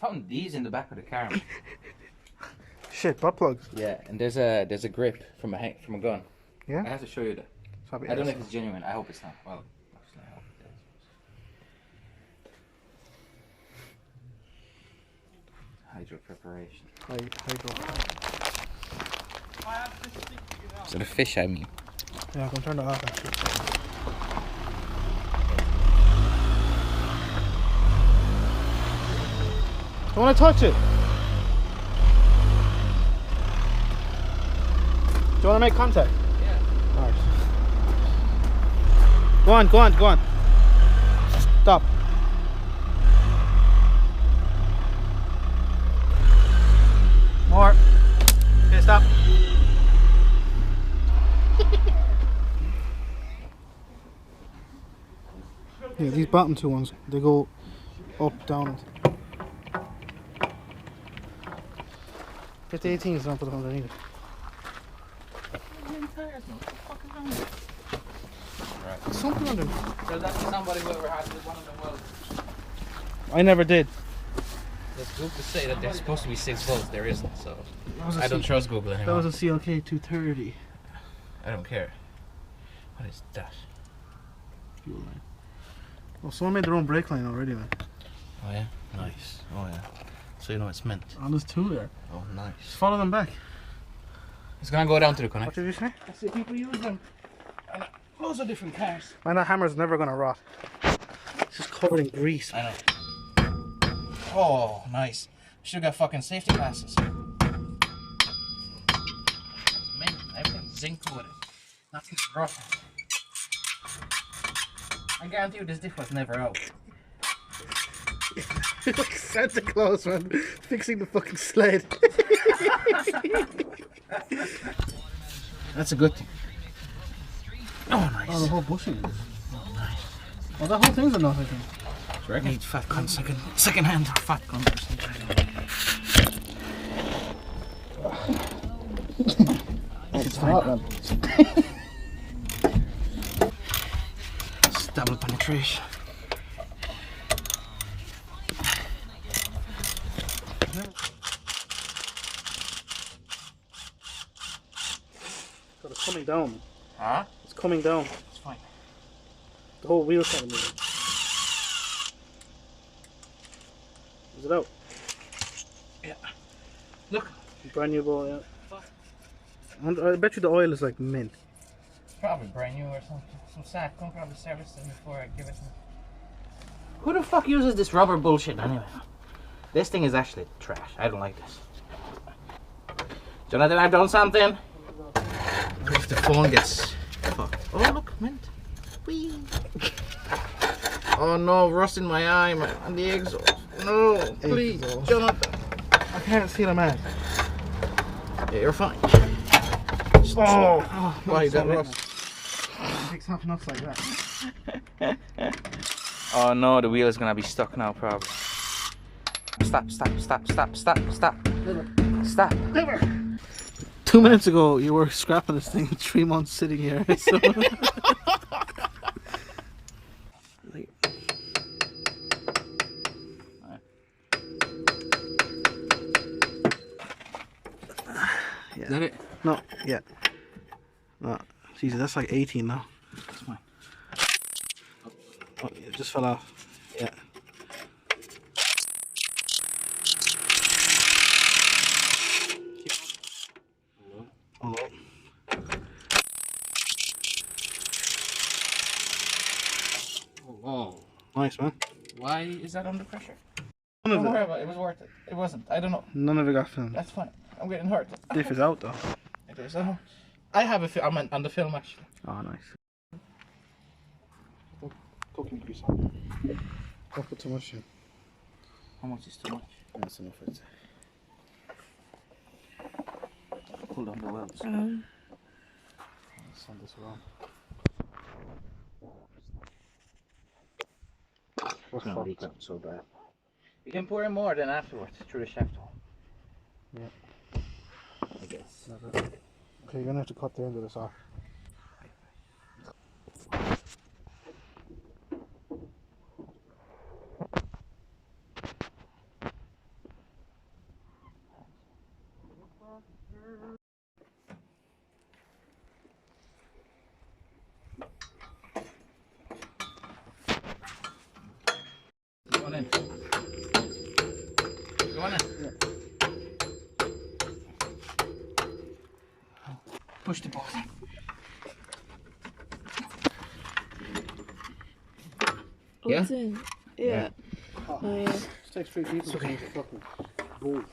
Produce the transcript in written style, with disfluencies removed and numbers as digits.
found these in the back of the car. Shit, butt plugs. Yeah, and there's a grip from a gun. Yeah? I have to show you that. I don't know if it's genuine. I hope it's not. Well, actually, I hope it is. Hydro preparation. So the fish, I mean. Yeah, I can turn that off actually. Don't want to touch it. Do you want to make contact? Yeah. Alright. Go on. Stop. More. Okay, stop. Yeah, these bottom two ones, they go up, down. 5018 is not put underneath it. Right. Something under. So that's somebody who ever had one of them welded. I never did. There's Google to say that there's supposed to be 6 volts. There isn't, so I don't trust Google anymore. That was a clk200. I don't care. What is that? Fuel line. Well, someone made their own brake line already, man. Oh yeah, nice. Oh yeah. So you know it's meant. Oh, there's two there. Oh nice. Just follow them back. It's gonna go down to the connector. What did you say? I see people use them. And loads of different cars. Man, that hammer's never gonna rot. It's just covered in grease. I know. Oh, nice. Should have got fucking safety glasses. It's mint. Everything's zinc with it. Nothing's rough. I guarantee you this diff was never out. Like Santa Claus, man, fixing the fucking sled. That's a good thing. Oh, nice. Oh, the whole bushing. Oh, nice. Oh, that whole thing's a nothing. I need fat gun second hand fat gun or something. It's hot, man. It's double penetration. So it's coming down. Huh? It's coming down. It's fine. The whole wheel's kind of moving. Is it out? Yeah. Look. Brand new ball, yeah. And I bet you the oil is like mint. Probably brand new or something. Some sack. Come probably service them before I give it to them. Who the fuck uses this rubber bullshit anyway? This thing is actually trash. I don't like this. Jonathan, I've done something. If the phone gets fucked. Oh look, mint. Whee. Oh no, rust in my eye, man. And the exhaust. No, please, Exhaust. Jonathan. I can't see the man. Yeah, you're fine. Oh, Why that rust? It takes half nuts like that. Oh no, the wheel is gonna be stuck now, probably. Stop. Stop. 2 minutes ago, you were scrapping this thing. 3 months sitting here. So. Is that it? No, yeah. No, Jesus, that's like 18 now. That's fine. Oh, it just fell off. Yeah. Hold on. Oh, whoa. Nice, man. Why is that under pressure? None Don't of worry it. about it. It was worth it. It wasn't. I don't know. None of it got filmed. That's fine. I'm getting hurt. Diff is out though. It is. I have a film. I'm on the film actually. Oh, nice. Cooking grease on. Don't put too much in. How much is too much? That's enough, I'd say. Pull down the welds. Send this around. It's gonna leak out so bad. You can pour in more then afterwards through the shaft hole. Yeah. I guess. Okay, you're gonna have to cut the end of this off. Go on in. Go on in. Yeah. Push the button. Yeah? What's in? Yeah. Oh, Oh, yeah. it takes 3 people to change the fucking bolt.